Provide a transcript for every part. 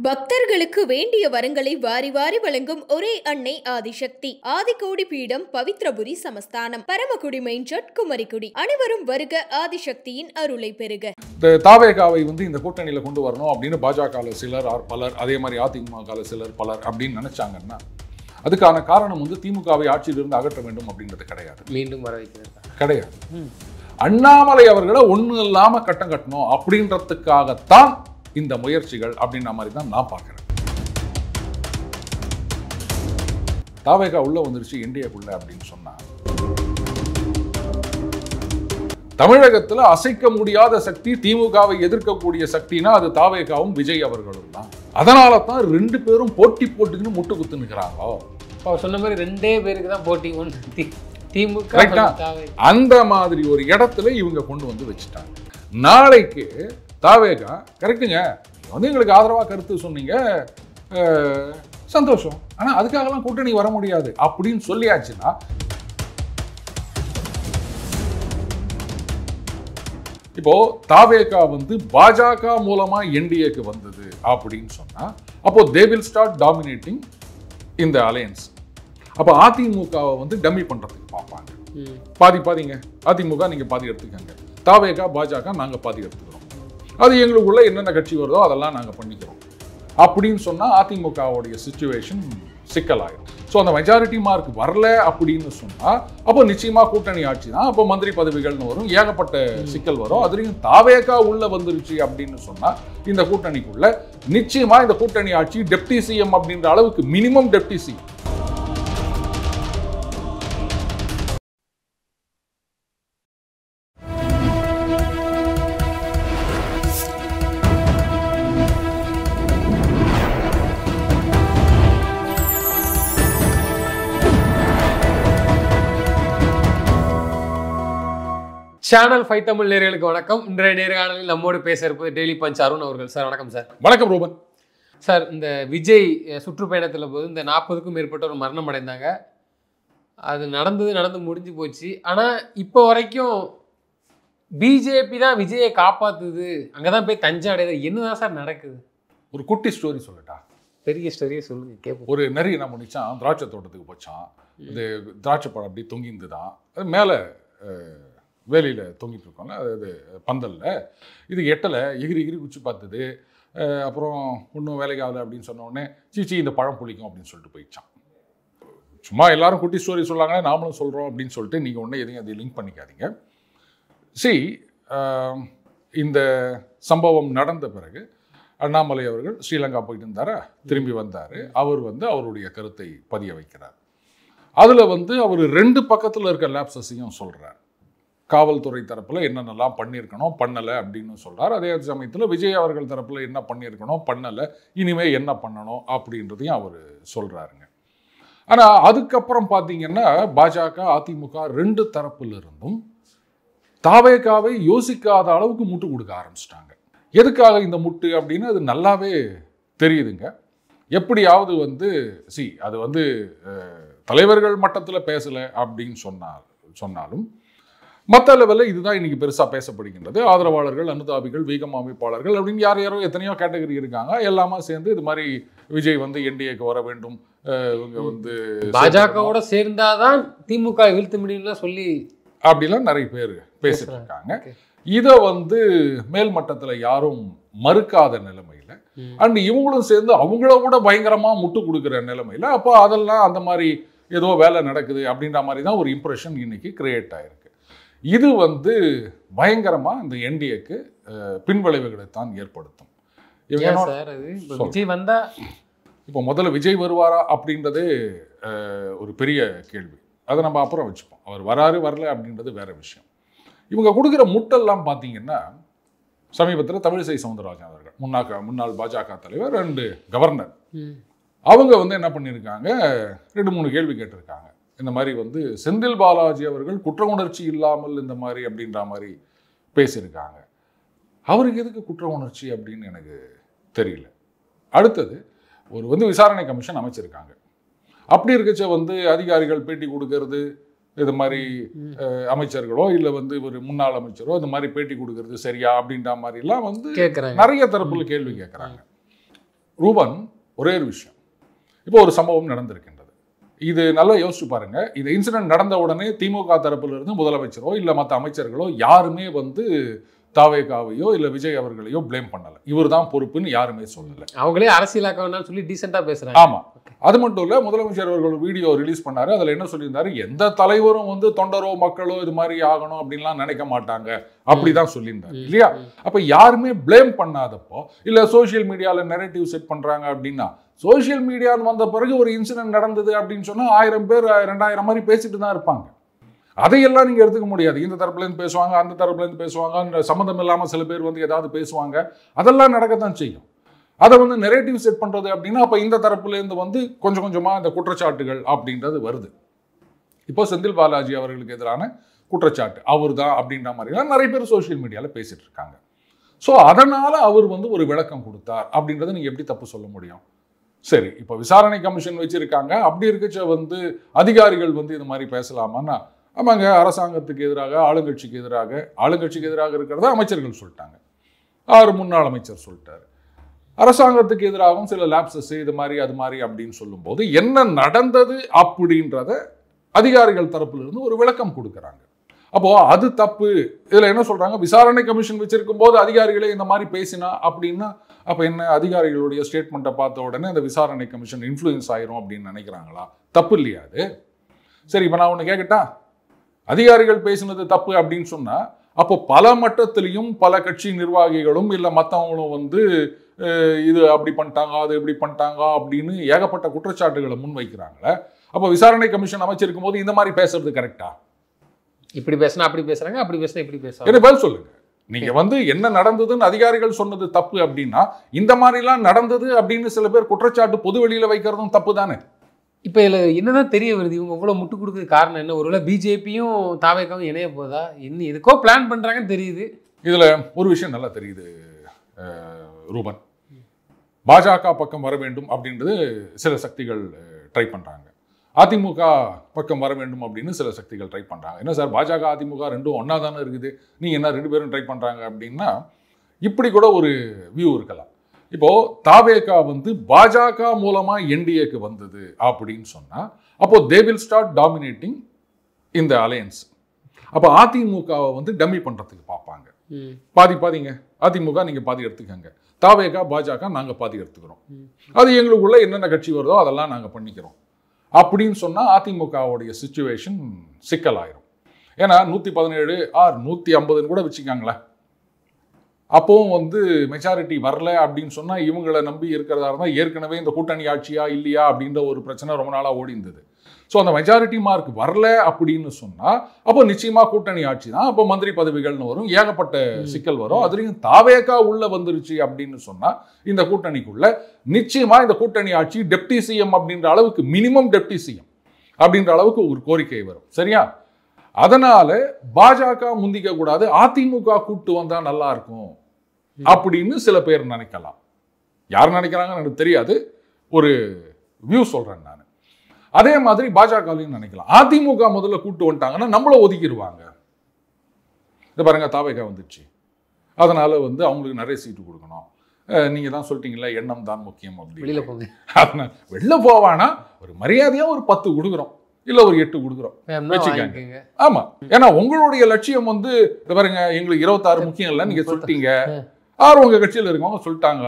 பக்தர்களுக்கு வேண்டிய வரங்களை வாரி வாரி வழங்கும் ஒரே அன்னை ஆதிசக்தி. ஆதிகோடி பீடம், பவித்ரபுரி சமஸ்தானம், பரமக்குடி மெயின் ரோட், குமரிக்குடி. அனைவரும் வருக, ஆதிசக்தியின் அருளை பெறுக. தாவேகாவை இந்த கூட்டணியில கொண்டு வரணும் அப்படின்னு பாஜக சிலர் பலர், அதே மாதிரி அதிமுக சிலர் பலர் அப்படின்னு நினைச்சாங்கன்னா அதுக்கான காரணம் திமுகவை ஆட்சியிலிருந்து அகற்ற வேண்டும் அப்படின்றது கிடையாது. மீண்டும் வர வைக்கிறது கிடையாது. அண்ணாமலை அவர்களை ஒண்ணு இல்லாம கட்டம் கட்டணும் அப்படின்றதுக்காகத்தான் இந்த முயற்சிகள் அப்படின்ற மாதிரி தான் நான் பார்க்கிறேன். தாவேகா உள்ள வந்துருச்சு என்டிஏக்குள்ள அப்படின்னு சொன்னா தமிழகத்துல அசைக்க முடியாத சக்தி, திமுகவை எதிர்க்கக்கூடிய சக்தினா அது தாவேகாவும் விஜய் அவர்களும் தான். அதனால தான் ரெண்டு பேரும் போட்டி போட்டுக்கின்னு முட்டு குத்து நிற்கிறாங்களோ. சொன்ன மாதிரி ரெண்டே பேருக்கு தான் போட்டி, திமுக. அந்த மாதிரி ஒரு இடத்துல இவங்க கொண்டு வந்து வச்சுட்டாங்க. நாளைக்கு தாவேகா கரெக்டுங்க, எங்களுக்கு ஆதரவாக கருத்து சொன்னீங்க, சந்தோஷம், ஆனால் அதுக்காகலாம் கூட்டணி வர முடியாது அப்படின்னு சொல்லியாச்சுன்னா இப்போ தாவேகா பாஜக மூலமா என்டிஏக்கு வந்தது அப்படின்னு சொன்னா அப்போ தே வில் ஸ்டார்ட் டாமினேட்டிங் இந்த அலையன்ஸ். அப்போ அதிமுகவை டம்மி பண்றதுக்கு பார்ப்பாங்க. பாதி பாதிங்க, அதிமுக நீங்க பாதி எடுத்துக்கங்க, தாவேகா பாஜக நாங்க பாதி எடுத்துக்கிறோம், அது எங்களுக்குள்ள என்னென்ன கட்சி வருதோ அதெல்லாம் நாங்கள் பண்ணிக்கிறோம் அப்படின்னு சொன்னால் அதிமுகவுடைய சிச்சுவேஷன் சிக்கலாயிடும். ஸோ அந்த மெஜாரிட்டி மார்க் வரல அப்படின்னு சொன்னால் அப்போ நிச்சயமாக கூட்டணி ஆட்சி தான், அப்போ மந்திரி பதவிகள்னு வரும், ஏகப்பட்ட சிக்கல் வரும். அதுலேயும் தாவேகா உள்ள வந்துருச்சு அப்படின்னு சொன்னால் இந்த கூட்டணிக்குள்ள நிச்சயமாக இந்த கூட்டணி ஆட்சி டெப்டி சிஎம் அப்படின்ற அளவுக்கு minimum deputy CM. Channel 5 Tamil நேயர்களுக்கு வணக்கம். இன்றைய நேர்காணலில் நம்மோடு பேச இருப்பது டெய்லி பஞ்ச் அருண் அவர்கள். சார் வணக்கம். சார் வணக்கம் ரூபன். சார், இந்த விஜய் சுற்றுப்பயணத்தில் போது இந்த 40க்கும் மேற்பட்டவர் மரணம் அடைந்தாங்க. அது நடந்து முடிஞ்சு போச்சு. ஆனால் இப்போ வரைக்கும் பிஜேபி தான் விஜயை காப்பாற்றுது, அங்கே தான் போய் தஞ்சை அடையுது. என்னதான் சார் நடக்குது? ஒரு குட்டி ஸ்டோரி சொல்லட்டா? பெரிய ஸ்டோரியே சொல்லுங்க, கேட்போம். ஒரு நரி என்ன பண்ணிச்சான், திராட்சை தோட்டத்துக்கு போச்சான். இது திராட்சை பழம் அப்படி தொங்கியிருந்துதான், அது மேலே வேலியில் தொங்கிட்டு இருக்கோம்ல, அது பந்தலில். இது எட்டலை, எகிரி குச்சி பார்த்துது. அப்புறம் ஒன்றும் வேலைக்கு ஆகலை அப்படின்னு சொன்ன உடனே சீச்சி இந்த பழம் புளிக்கும் அப்படின்னு சொல்லிட்டு போயிடுச்சான். சும்மா எல்லாரும் குட்டி ஸ்டோரி சொல்லாங்க, நாமளும் சொல்கிறோம் அப்படின்னு சொல்லிட்டு நீங்கள் ஒன்று எதையும் அதை லிங்க் பண்ணிக்காதீங்க. இந்த சம்பவம் நடந்த பிறகு அண்ணாமலை அவர்கள் ஸ்ரீலங்கா போயிட்டு இருந்தாரா, திரும்பி வந்தார். அவர் அவருடைய கருத்தை பதிய வைக்கிறார். அதில் அவர் ரெண்டு பக்கத்தில் இருக்க லேப்ஸஸையும் சொல்கிறார். காவல்துறை தரப்பில் என்னென்னலாம் பண்ணியிருக்கணும் பண்ணலை அப்படின்னு சொல்கிறார். அதே சமயத்தில் விஜய் அவர்கள் தரப்பில் என்ன பண்ணியிருக்கணும் பண்ணலை, இனிமேல் என்ன பண்ணணும் அப்படின்றதையும் அவர் சொல்கிறாருங்க. ஆனால் அதுக்கப்புறம் பார்த்தீங்கன்னா பாஜக அதிமுக ரெண்டு தரப்பில் இருந்தும் தாவேகாவை யோசிக்காத அளவுக்கு முட்டு கொடுக்க ஆரம்பிச்சிட்டாங்க. எதுக்காக இந்த முட்டு அப்படின்னு அது நல்லாவே தெரியுதுங்க. எப்படியாவது அது தலைவர்கள் மட்டத்தில் பேசலை அப்படின்னு சொன்னாலும் மற்ற லெவலில் இதுதான் இன்னைக்கு பெருசாக பேசப்படுகின்றது. ஆதரவாளர்கள், அனுதாபிகள், வீகம் அமைப்பாளர்கள் அப்படின்னு யாரோ எத்தனையோ கேட்டகரி இருக்காங்க. எல்லாமே சேர்ந்து இது மாதிரி விஜய் என்டிஏக்கு வர வேண்டும், இவங்க பாஜகவோட சேர்ந்தாதான் திமுக வீழ்த்த முடியும்னு சொல்லி அப்படிலாம் நிறைய பேர் பேசிட்டு இருக்காங்க. இதை மேல் மட்டத்தில் யாரும் மறுக்காத நிலைமையில அண்ட் இவங்களும் சேர்ந்து அவங்கள கூட பயங்கரமாக முட்டு கொடுக்குற நிலைமையில அப்போ அதெல்லாம் அந்த மாதிரி ஏதோ வேலை நடக்குது அப்படின்ற மாதிரி தான் ஒரு இம்ப்ரெஷன் இன்னைக்கு கிரியேட் ஆயிருக்கு. இது பயங்கரமாக இந்த என்டிஏக்கு பின்விளைவுகளை தான் ஏற்படுத்தும். விஜய் வந்தா இப்போ முதல்ல விஜய் வருவாரா அப்படின்றதே ஒரு பெரிய கேள்வி. அதை நம்ம அப்புறம் வச்சுப்போம். அவர் வராரு வரல அப்படின்றது வேற விஷயம். இவங்க கொடுக்குற முட்டெல்லாம் பார்த்தீங்கன்னா சமீபத்தில் தமிழிசை சவுந்தரராஜன் அவர்கள் முன்னாள் பாஜக தலைவர் ரெண்டு கவர்னர் அவங்க என்ன பண்ணியிருக்காங்க, 2-3 கேள்வி கேட்டிருக்காங்க. இந்த மாதிரி செந்தில் பாலாஜி அவர்கள் குற்ற உணர்ச்சி இல்லாமல் இந்த மாதிரி அப்படின்ற மாதிரி பேசியிருக்காங்க. அவருக்கு எதுக்கு குற்ற உணர்ச்சி அப்படின்னு எனக்கு தெரியல. அடுத்தது ஒரு விசாரணை கமிஷன் அமைச்சிருக்காங்க. அப்படி இருக்கச்ச அதிகாரிகள் பேட்டி கொடுக்கறது, இது மாதிரி அமைச்சர்களோ இல்லை ஒரு முன்னாள் அமைச்சரோ இந்த மாதிரி பேட்டி கொடுக்கறது சரியா அப்படின்ற மாதிரிலாம் நிறைய தரப்புல கேள்வி கேட்குறாங்க. ரூபன், ஒரே ஒரு விஷயம். இப்போ ஒரு சம்பவம் நடந்திருக்கின்றது. இது நல்லா யோசிச்சு பாருங்க. இந்த இன்சிடென்ட் நடந்த உடனே திமுக தரப்புல இருந்து முதலமைச்சரோ இல்ல மற்ற அமைச்சர்களோ யாருமே வந்து தாவேகாவையோ இல்ல விஜய் அவர்களையோ பிளேம் பண்ணல. இவர் தான் பொறுப்புன்னு யாருமே சொல்லல. அவங்களே அரசியலாக்க வேண்டாம்னு சொல்லி டீசெண்டா பேசுறாங்க. ஆமா. அது மட்டும் இல்ல, முதலமைச்சர் அவர்கள் வீடியோ ரிலீஸ் பண்ணாரு. அதுல என்ன சொல்லியிருந்தாரு, எந்த தலைவரும் வந்து தொண்டரோ மக்களோ இது மாதிரி ஆகணும் அப்படின்லாம் நினைக்க மாட்டாங்க அப்படிதான் சொல்லியிருந்தாரு இல்லையா? அப்ப யாருமே பிளேம் பண்ணாதப்போ இல்ல சோசியல் மீடியால நெரேட்டிவ் செட் பண்றாங்க அப்படின்னா, சோசியல் மீடியான்னு வந்த பிறகு ஒரு இன்சிடென்ட் நடந்தது அப்படின்னு சொன்னா 1000 பேர் 2000 மாதிரி பேசிட்டு தான் இருப்பாங்க. அதையெல்லாம் நீங்க எடுத்துக்க முடியாது. இந்த தரப்புல இருந்து பேசுவாங்க, அந்த தரப்புல இருந்து பேசுவாங்க, சம்மந்தம் இல்லாம சில பேர் வந்து ஏதாவது பேசுவாங்க. அதெல்லாம் நடக்கத்தான் செய்யும். அதை வந்து நெரேட்டிவ் செட் பண்றது அப்படின்னா அப்ப இந்த தரப்புல இருந்து வந்து கொஞ்சம் கொஞ்சமா இந்த குற்றச்சாட்டுகள் அப்படின்றது வருது. இப்போ செந்தில் பாலாஜி அவர்களுக்கு எதிரான குற்றச்சாட்டு அவர் தான் அப்படின்ற மாதிரிலாம் நிறைய பேர் சோசியல் மீடியால பேசிட்டு இருக்காங்க. ஸோ அதனால அவர் வந்து ஒரு விளக்கம் கொடுத்தார் அப்படின்றத நீங்க எப்படி தப்பு சொல்ல முடியும்? சரி, இப்போ விசாரணை கமிஷன் வச்சிருக்காங்க. அப்படி இருக்கச்ச வந்து அதிகாரிகள் வந்து இது மாதிரி பேசலாமான்னா, ஆமாங்க, அரசாங்கத்துக்கு எதிராக ஆளுங்கட்சிக்கு எதிராக இருக்கிறத அமைச்சர்கள் சொல்லிட்டாங்க. 6 முன்னாள் அமைச்சர் சொல்லிட்டாரு. அரசாங்கத்துக்கு எதிராகவும் சில லேப்சஸ் இது மாதிரி அது மாதிரி அப்படின்னு சொல்லும்போது என்ன நடந்தது அப்படின்றத அதிகாரிகள் தரப்புல இருந்து ஒரு விளக்கம் கொடுக்குறாங்க. அப்போ அது தப்பு. இதுல என்ன சொல்றாங்க, விசாரணை கமிஷன் வச்சிருக்கும் போது அதிகாரிகளே இந்த மாதிரி பேசினா அப்படின்னா அப்ப என்ன, அதிகாரிகளுடைய ஸ்டேட்மெண்ட்டை பார்த்த உடனே அந்த விசாரணை கமிஷன் இன்ஃப்ளூயன்ஸ் ஆயிரும் அப்படின்னு நினைக்கிறாங்களா? தப்பு இல்லையா அது? சரி, இப்ப நான் ஒண்ணு கேட்கட்டா, அதிகாரிகள் பேசினது தப்பு அப்படின்னு சொன்னா அப்போ பல மட்டத்திலையும் பல கட்சி நிர்வாகிகளும் இல்ல மற்றவங்களும் வந்து இது அப்படி பண்ணிட்டாங்க அது இப்படி பண்ணிட்டாங்க அப்படின்னு ஏகப்பட்ட குற்றச்சாட்டுகளை முன் வைக்கிறாங்களே. அப்போ விசாரணை கமிஷன் அமைச்சிருக்கும் போது இந்த மாதிரி பேசுறது கரெக்டா? இப்படி பேசினா அப்படி பேசுறாங்க, அப்படி பேசினா இப்படி பேசுறாங்க. என்ன பதில் சொல்லுங்க. நீங்க வந்து என்ன நடந்ததுன்னு அதிகாரிகள் சொன்னது தப்பு அப்படின்னா இந்த மாதிரிலாம் நடந்தது அப்படின்னு சில பேர் குற்றச்சாட்டு பொது வெளியில வைக்கிறதும் தப்பு தானே? இப்போ இதில் என்னதான் தெரிய வருது, இவங்க இவ்வளோ முட்டு கொடுக்குறது காரணம் என்ன? ஒருவேளை பிஜேபியும் தாவேகாவும் இணைய போதா, இன்னும் எதுக்கோ பிளான் பண்ணுறாங்கன்னு தெரியுது. இதில் ஒரு விஷயம் நல்லா தெரியுது ரூபன், பாஜக பக்கம் வர வேண்டும் அப்படின்றது சில சக்திகள் ட்ரை பண்ணுறாங்க. அதிமுக பக்கம் வர வேண்டும் அப்படின்னு சில சக்திகள் ட்ரை பண்ணுறாங்க. என்ன சார், பாஜக அதிமுக ரெண்டும் ஒன்றா தானே இருக்குது, நீங்கள் என்ன 2 பேரும் ட்ரை பண்ணுறாங்க அப்படின்னா இப்படி கூட ஒரு வியூ இருக்கலாம். இப்போ தாவேகா வந்து பாஜக மூலமா என்டிஏக்கு வந்தது அப்படின்னு சொன்னா அப்போ தே வில் ஸ்டார்ட் டாமினேட்டிங் இந்த அலையன்ஸ். அப்போ அதிமுகவை வந்து டம்மி பண்றதுக்கு பார்ப்பாங்க. பாதிங்க, அதிமுக நீங்க பாதி எடுத்துக்கங்க, தாவேகா பாஜக நாங்க பாதி எடுத்துக்கிறோம், அது எங்களுக்குள்ள என்னென்ன கட்சி வருதோ அதெல்லாம் நாங்க பண்ணிக்கிறோம் அப்படின்னு சொன்னா அதிமுகவுடைய சிச்சுவேஷன் சிக்கலாயிரும். ஏன்னா 117 ஆர் 150 கூட வச்சுக்காங்களேன், அப்போவும் வந்து மெஜாரிட்டி வரல அப்படின்னு சொன்னா இவங்களை நம்பி இருக்கிறதா இருந்தால் ஏற்கனவே இந்த கூட்டணி ஆட்சியா இல்லையா அப்படின்ற ஒரு பிரச்சனை ரொம்ப நாளா ஓடி இருந்தது. ஸோ அந்த மெஜாரிட்டி மார்க் வரல அப்படின்னு சொன்னா அப்போ நிச்சயமா கூட்டணி ஆட்சி தான், அப்போ மந்திரி பதவிகள்னு வரும், ஏகப்பட்ட சிக்கல் வரும். அதுலயும் தாவேகா உள்ள வந்துருச்சு அப்படின்னு சொன்னா இந்த கூட்டணிக்குள்ள நிச்சயமா இந்த கூட்டணி ஆட்சி டெப்டி சிஎம் அப்படின்ற அளவுக்கு, மினிமம் டெப்டி சிஎம் அப்படின்ற அளவுக்கு ஒரு கோரிக்கை வரும். சரியா? அதனால பாஜக முந்திக்க கூடாது, அதிமுக கூட்டு வந்தா நல்லா இருக்கும் அப்படின்னு சில பேர் நினைக்கலாம். யார் நினைக்கிறாங்கன்னு எனக்கு தெரியாது, ஒரு வியூ சொல்றேன் நான். அதே மாதிரி பாஜகலையும் நினைக்கலாம், அதிமுக முதல்ல கூட்டு வந்துட்டாங்கன்னா நம்மள ஒதுக்கிடுவாங்க. இதை பாருங்க, தாவேகா வந்துடுச்சு, அதனால வந்து அவங்களுக்கு நிறைய சீட்டு கொடுக்கணும், நீங்க தான் சொல்லிட்டீங்களா எண்ணம் தான் முக்கியம் அப்படின்னு. அதனால வெளில போவானா ஒரு மரியாதையா ஒரு 10 கொடுக்குறோம், இல்ல ஒரு 8 கொடுக்குறோம் வச்சுக்கோங்க. ஆமா, ஏன்னா உங்களுடைய லட்சியம் வந்து பாருங்க, எங்களுக்கு 26 முக்கியம் இல்லை நீங்க சொல்லிட்டீங்க, உங்க கட்சியில் இருக்கவங்க சொல்லிட்டாங்க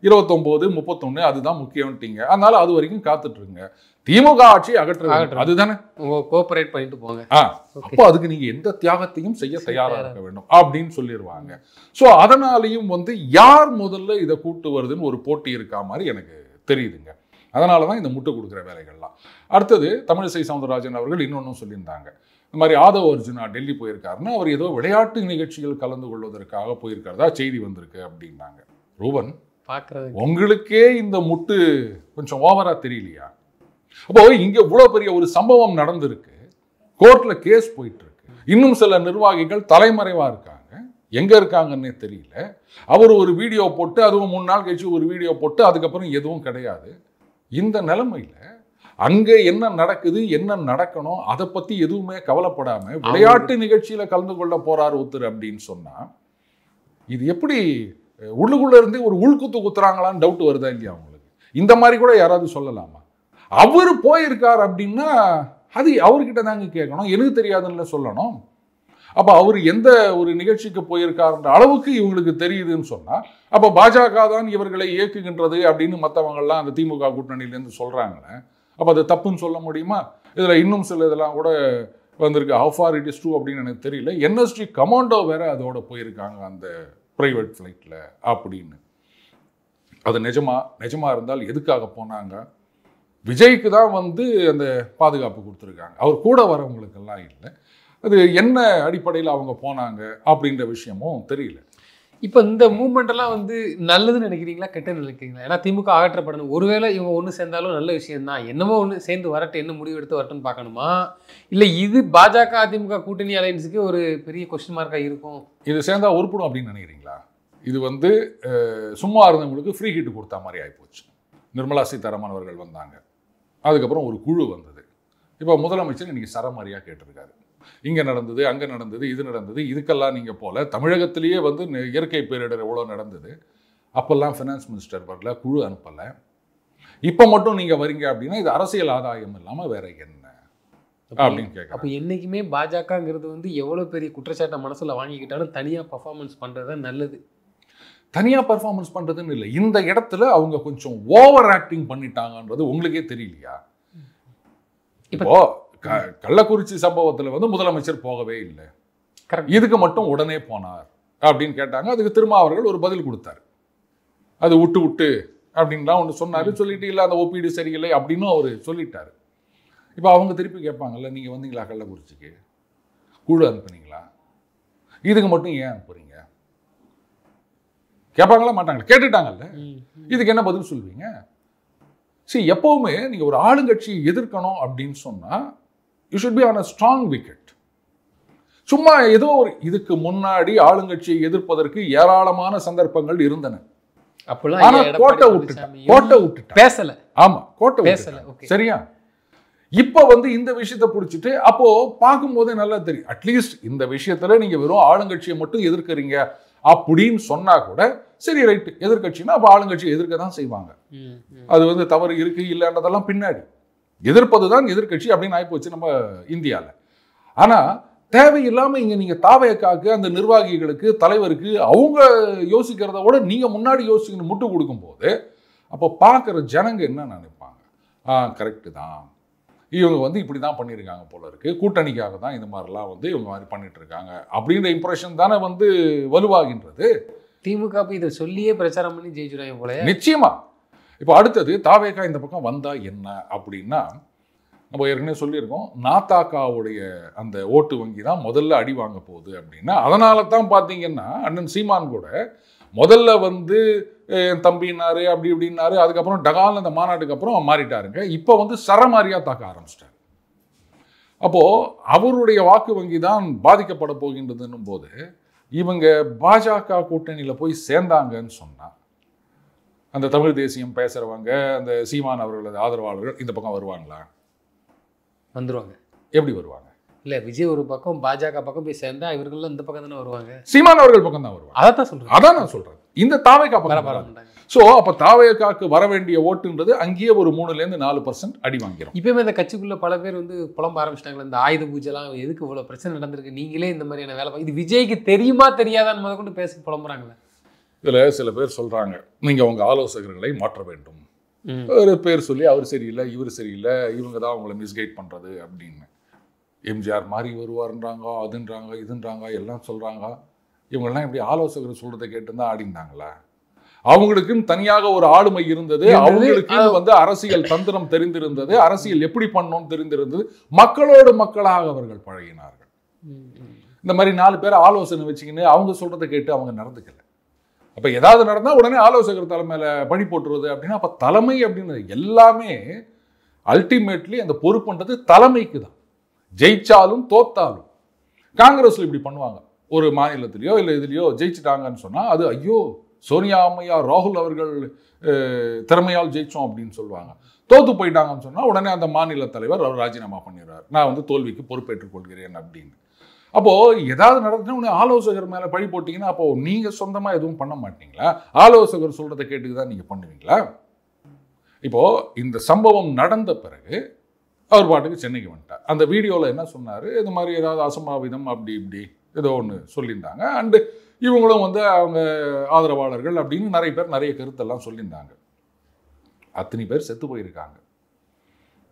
29 31 அதுதான் முக்கியம்ட்டீங்க, அதனால அது வரைக்கும் காத்துட்டு இருங்க, திமுக ஆட்சி அகற்ற அதுதானே கோஆபரேட் பண்ணிட்டு போங்க. அப்போ அதுக்கு நீங்க எந்த தியாகத்தையும் செய்ய தயாரா இருக்க வேண்டும் அப்படின்னு சொல்லிடுவாங்க. ஸோ அதனாலையும் வந்து யார் முதல்ல இதை கூட்டு வருதுன்னு ஒரு போட்டி இருக்கா மாதிரி எனக்கு தெரியுதுங்க. அதனால தான் இந்த முட்டை கொடுக்குற வேலைகள்லாம். அடுத்தது தமிழிசை சவுந்தரராஜன் அவர்கள் இன்னொன்னும் சொல்லியிருந்தாங்க, இந்த மாதிரி ஆதவ் அர்ஜுனா டெல்லி போயிருக்காருன்னா அவர் ஏதோ விளையாட்டு நிகழ்ச்சிகள் கலந்து கொள்வதற்காக போயிருக்கிறதா செய்தி வந்திருக்கு அப்படின்னாங்க. ரூபன், உங்களுக்கே இந்த முட்டு கொஞ்சம் ஓவரா தெரியலையா? அப்போ இங்க இவ்வளவு பெரிய ஒரு சம்பவம் நடந்திருக்கு, கோர்ட்ல கேஸ் போயிட்டு இருக்கு, இன்னும் சில நிர்வாகிகள் தலைமறைவா இருக்காங்க, எங்க இருக்காங்கன்னே தெரியல. அவர் ஒரு வீடியோ போட்டு, அதுவும் 3 நாள் கழிச்சு ஒரு வீடியோ போட்டு, அதுக்கப்புறம் எதுவும் கிடையாது. இந்த நிலைமையில அங்க என்ன நடக்குது, என்ன நடக்கணும், அதை பத்தி எதுவுமே கவலைப்படாம விளையாட்டு நிகழ்ச்சியில கலந்து கொள்ள போறாரு ஒருத்தர் அப்படின்னு சொன்னா இது எப்படி உள்ளுக்குள்ள இருந்து ஒரு உள்குத்து குத்துறாங்களான்னு டவுட் வருதா இல்லையா உங்களுக்கு? இந்த மாதிரி கூட யாராவது சொல்லலாமா? அவர் போயிருக்கார் அப்படின்னா அது அவர்கிட்ட தாங்க கேட்கணும், எனக்கு தெரியாதுன்னு சொல்லணும். அப்போ அவர் எந்த ஒரு நிகழ்ச்சிக்கு போயிருக்காருன்ற அளவுக்கு இவங்களுக்கு தெரியுதுன்னு சொன்னா, அப்போ பாஜக தான் இவர்களை இயக்குகின்றது அப்படின்னு மற்றவங்கள்லாம் அந்த திமுக கூட்டணியிலேருந்து சொல்றாங்களே, அப்போ அது தப்புன்னு சொல்ல முடியுமா? இதில் இன்னும் சில இதெல்லாம் கூட வந்திருக்கு. How for it is true அப்படின்னு எனக்கு தெரியல. என்எஸ்டி கமாண்டோ வேற அதோட போயிருக்காங்க அந்த பிரைவேட் ஃப்ளைட்டில் அப்படின்னு. அது நிஜமா இருந்தால் எதுக்காக போனாங்க? விஜய்க்கு தான் வந்து அந்த பாதுகாப்பு கொடுத்துருக்காங்க, அவர் கூட வரவங்களுக்கெல்லாம் இல்லை. அது என்ன அடிப்படையில் அவங்க போனாங்க அப்படின்ற விஷயமும் தெரியல. இப்போ இந்த மூவ்மெண்ட் எல்லாம் வந்து நல்லதுன்னு நினைக்கிறீங்களா, கெட்டதுன்னு நினைக்கிறீங்களா? ஏன்னா திமுக அகற்றப்படணும், ஒருவேளை இவங்க ஒன்று சேர்ந்தாலும் நல்ல விஷயம் தான், என்னமோ ஒன்று சேர்ந்து வரட்டும், என்ன முடிவு எடுத்து வரட்டும்னு பார்க்கணுமா, இல்லை இது பாஜக அதிமுக கூட்டணி அலையன்ஸுக்கு ஒரு பெரிய கொஸ்டின் மார்க்காக இருக்கும்? இது சேர்ந்தா உருப்படும் அப்படின்னு நினைக்கிறீங்களா? இது வந்து சும்மா இருந்தவங்களுக்கு ஃப்ரீ ஹிட் கொடுத்தா மாதிரி ஆகிப்போச்சு. நிர்மலா சீதாராமன் அவர்கள் வந்தாங்க, அதுக்கப்புறம் ஒரு குழு வந்தது. இப்போ முதலமைச்சர் இன்னைக்கு சரமாரியாக கேட்டிருக்காரு, இங்கே நடந்தது, அங்கே நடந்தது, இது நடந்தது, இதுக்கெல்லாம் நீங்கள் போல. தமிழகத்திலேயே வந்து இயற்கை பேரிடர் எவ்வளோ நடந்தது, அப்போல்லாம் ஃபினான்ஸ் மினிஸ்டர் வரல, குழு அனுப்பலை. இப்போ மட்டும் நீங்கள் வரீங்க அப்படின்னா இது அரசியல் ஆதாயம் இல்லாமல் வேற என்ன அப்படின்னு கேட்குறேன். அப்போ என்றைக்குமே பாஜகங்கிறது வந்து எவ்வளோ பெரிய குற்றச்சாட்டை மனசில் வாங்கிக்கிட்டாலும் தனியாக பர்ஃபார்மன்ஸ் பண்ணுறது தான் நல்லது. தனியாக பர்ஃபார்மன்ஸ் பண்ணுறதுன்னு இல்லை, இந்த இடத்துல அவங்க கொஞ்சம் ஓவர் ஆக்டிங் பண்ணிட்டாங்கன்றது உங்களுக்கே தெரியலையா? இப்போ கள்ளக்குறிச்சி சம்பவத்தில் வந்து முதலமைச்சர் போகவே இல்லை, இதுக்கு மட்டும் உடனே போனார் அப்படின்னு கேட்டாங்க. அதுக்கு திருமாவர்கள் ஒரு பதில் கொடுத்தார், அது விட்டு அப்படின்லாம் ஒன்று சொன்னார். சொல்லிட்டு இல்லை அந்த ஒப்பீடு சரியில்லை அப்படின்னு அவர் சொல்லிட்டாரு. இப்போ அவங்க திருப்பி கேட்பாங்கல்ல, நீங்கள் வந்தீங்களா கள்ளக்குறிச்சிக்கு, குழு அனுப்புனீங்களா, இதுக்கு மட்டும் ஏன் அனுப்புறீங்க கேட்பாங்களா மாட்டாங்களா? கேட்டுட்டாங்கல்ல, இதுக்கு என்ன பதில் சொல்வீங்க? சரி, எப்பவுமே நீங்கள் ஒரு ஆளுங்கட்சியை எதிர்க்கணும் அப்படின்னு சொன்னால் you should be on a strong wicket. சும்மா ஏதோ ஒரு இதுக்கு முன்னாடி ஆளுங்கட்சியை எதிர்ப்பதற்கு ஏராளமான சந்தர்ப்பங்கள் இருந்தன. ஆனா கோட்டை விட்டுட்டா பேசல. ஆமா, கோட்டை பேசல. சரியா? இப்ப வந்து இந்த விஷயத்தை பிடிச்சிட்டு அப்போ பார்க்கும் போதே நல்லா தெரியும், அட்லீஸ்ட் இந்த விஷயத்துல நீங்க வெறும் ஆளுங்கட்சியை மட்டும் எதிர்க்கிறீங்க அப்படின்னு சொன்னா கூட சரி, ரைட்டு, எதிர்கட்சின்னா அப்போ ஆளுங்கட்சி எதிர்க்க தான் செய்வாங்க. அது வந்து தவறு இருக்கு இல்லைன்றதெல்லாம் பின்னாடி, எதிர்ப்பது தான் எதிர்கட்சி அப்படின்னு ஆகிப்போச்சு நம்ம இந்தியாவில். ஆனால் தேவையில்லாமல் இங்கே நீங்கள் தாவேக்காக்கு அந்த நிர்வாகிகளுக்கு தலைவருக்கு அவங்க யோசிக்கிறத விட நீங்கள் முன்னாடி யோசிக்கணும் முட்டு கொடுக்கும்போது அப்போ பார்க்குற ஜனங்க என்ன நினைப்பாங்க? கரெக்டு தான், இவங்க வந்து இப்படி தான் பண்ணியிருக்காங்க போல இருக்கு, கூட்டணிக்காக தான் இந்த மாதிரிலாம் வந்து இவங்க மாதிரி பண்ணிட்டு இருக்காங்க அப்படின்ற இம்ப்ரெஷன் தானே வந்து வலுவாகின்றது. திமுக இதை சொல்லியே பிரச்சாரம் பண்ணி ஜெயிச்சுறாங்க போல. நிச்சயமா. இப்போ அடுத்தது தாவேக்கா இந்த பக்கம் வந்தா என்ன அப்படின்னா, நம்ம ஏற்கனவே சொல்லியிருக்கோம், நாத்தாக்காவுடைய அந்த ஓட்டு வங்கி தான் முதல்ல அடி வாங்க போகுது அப்படின்னா. அதனால தான் பார்த்தீங்கன்னா அண்ணன் சீமான் கூட முதல்ல வந்து என் தம்பினாரு அப்படி இப்படின்னாரு, அதுக்கப்புறம் டகால் அந்த மாநாட்டுக்கு அப்புறம் மாறிட்டாருங்க. இப்போ வந்து சரமாரியா தாக்க ஆரம்பிச்சிட்டாரு. அப்போ அவருடைய வாக்கு வங்கி தான் பாதிக்கப்பட போகின்றதுன்னும் போது இவங்க பாஜக கூட்டணியில் போய் சேர்ந்தாங்கன்னு சொன்னா அந்த தமிழ் தேசியம் பேசுறவங்க, அந்த சீமான் அவர்களது ஆதரவாளர்கள் இந்த பக்கம் வருவாங்களா? வந்துருவாங்க. எப்படி வருவாங்க? இல்லை, விஜய் ஒரு பக்கம் பாஜக பக்கம் போய் சேர்ந்தா இவர்கள் இந்த பக்கம் தானே வருவாங்க. சீமான் அவர்கள் பக்கம் தான் வருவாங்க. அதான் சொல்றேன், அதான் நான் சொல்றேன். இந்த தாவேக்கா பக்கம். ஸோ அப்போ தாவேக்காக்கு வர வேண்டிய ஓட்டுன்றது அங்கேயே ஒரு 3% 4% அடி வாங்கிறோம். இப்பயுமே இந்த கட்சிக்குள்ள பல பேர் வந்து புலம்ப ஆரம்பிச்சிட்டாங்களே, இந்த ஆயுத பூஜைலாம் எதுக்கு இவ்வளோ பிரச்சனை நடந்திருக்கு, நீங்களே இந்த மாதிரியான வேலை இது விஜய்க்கு தெரியுமா தெரியாதான்னு முத கொண்டு பேசி புலம்புறாங்களே. இதில் சில பேர் சொல்றாங்க, நீங்கள் உங்கள் ஆலோசகர்களை மாற்ற வேண்டும், ஒரு பேர் சொல்லி அவர் சரியில்லை இவர் சரியில்லை, இவங்க தான் அவங்களை மிஸ்கைட் பண்ணுறது அப்படின்னு. எம்ஜிஆர் மாதிரி வருவார்ன்றாங்க, அதுன்றாங்க இதுன்றாங்க எல்லாம் சொல்கிறாங்க. இவங்கெல்லாம் எப்படி ஆலோசகர் சொல்கிறத கேட்டுருந்தா ஆடிந்தாங்களா? அவங்களுக்குன்னு தனியாக ஒரு ஆளுமை இருந்தது, அவங்களுக்கு வந்து அரசியல் தந்திரம் தெரிந்திருந்தது, அரசியல் எப்படி பண்ணணும்னு தெரிந்திருந்தது, மக்களோடு மக்களாக அவர்கள் பழகினார்கள். இந்த மாதிரி 4 பேர் ஆலோசனை வச்சுக்கின்னு அவங்க சொல்கிறத கேட்டு அவங்க நடந்துக்கல. அப்போ ஏதாவது நடந்தால் உடனே ஆலோசகர் தலைமையில் பழி போட்டுருவது அப்படின்னா, அப்போ தலைமை அப்படின்னு எல்லாமே அல்டிமேட்லி அந்த பொறுப்புன்றது தலைமைக்கு தான். ஜெயிச்சாலும் தோத்தாலும் காங்கிரஸில் இப்படி பண்ணுவாங்க, ஒரு மாநிலத்திலையோ இல்லை இதுலையோ ஜெயிச்சுட்டாங்கன்னு சொன்னால் அது ஐயோ சோனியா அம்மையார் ராகுல் அவர்கள் திறமையால் ஜெயிச்சோம் அப்படின்னு சொல்லுவாங்க. தோத்து போயிட்டாங்கன்னு சொன்னால் உடனே அந்த மாநில தலைவர் அவர் ராஜினாமா பண்ணிடுறார், நான் வந்து தோல்விக்கு பொறுப்பேற்றுக் கொள்கிறேன் அப்படின்னு. அப்போது ஏதாவது நடந்துச்சுன்னா உடனே ஆலோசகர் மேலே பழி போட்டிங்கன்னா அப்போது நீங்கள் சொந்தமாக எதுவும் பண்ண மாட்டீங்களா? ஆலோசகர் சொல்கிறத கேட்டுக்கு தான் நீங்கள் பண்ணுவீங்களா? இப்போது இந்த சம்பவம் நடந்த பிறகு அவர் பாட்டுக்கு சென்னைக்கு வந்துட்டார். அந்த வீடியோவில் என்ன சொன்னார், இது மாதிரி ஏதாவது அசம்பாவிதம் அப்படி இப்படி ஏதோ ஒன்று சொல்லியிருந்தாங்க. அண்டு இவங்களும் வந்து அவங்க ஆதரவாளர்கள் அப்படின்னு நிறைய பேர் நிறைய கருத்தெல்லாம் சொல்லியிருந்தாங்க. அத்தனை பேர் செத்து போயிருக்காங்க.